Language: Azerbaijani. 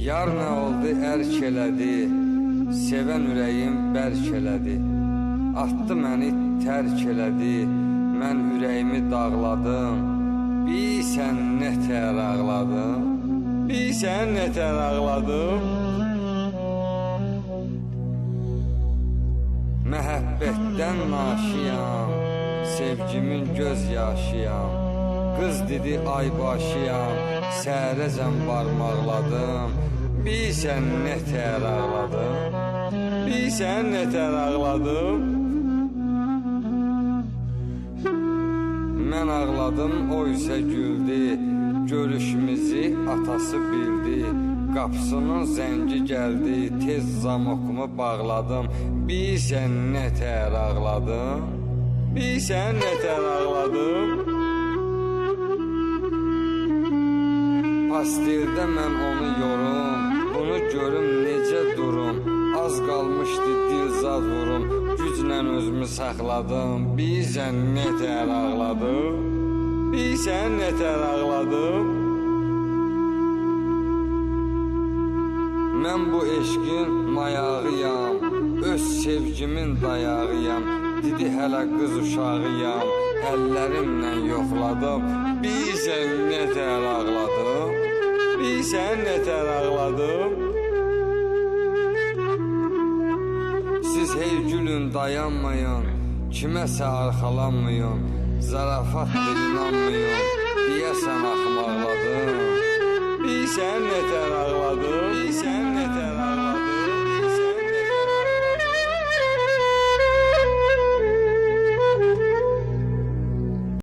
Yar nə oldu ərk elədi, sevən ürəyim bərk elədi. Atdı məni tərk elədi, mən ürəyimi dağladım. Bilsən nətər ağladım, bilsən nətər ağladım. Məhəbbətdən naşiyam, sevgimin göz yaşıyam. Qız dedi ay başıyam, səhərəcən barmaqladım. Bilsən nətər ağladım, bilsən nətər ağladım. Mən ağladım, o isə güldü, görüşümüzü atası bildi. Qapısının zəngi gəldi, tez zamokumu bağladım. Bilsən nətər ağladım, bilsən nətər ağladım. Pasteldə mən onu yorum, bunu görüm necə durum. Az qalmışdı dilzad vurum, güclə özümü saxladım. Bilsən nətər ağladım, bilsən nətər ağladım. Mən bu eşqin mayağıyam, öz sevgimin dayağıyam. Dedi hələ qız uşağıyam, əllərimlə yoxladım. Bilsən nətər ağladım, bilsən nətər ağladım. Siz hey gülün dayanmayın, kiməsə arxalanmayın. Zarafatdır inanmayın, deyəsən axmaqladım. Bilsən nətər ağladım, bilsən nətər ağladım.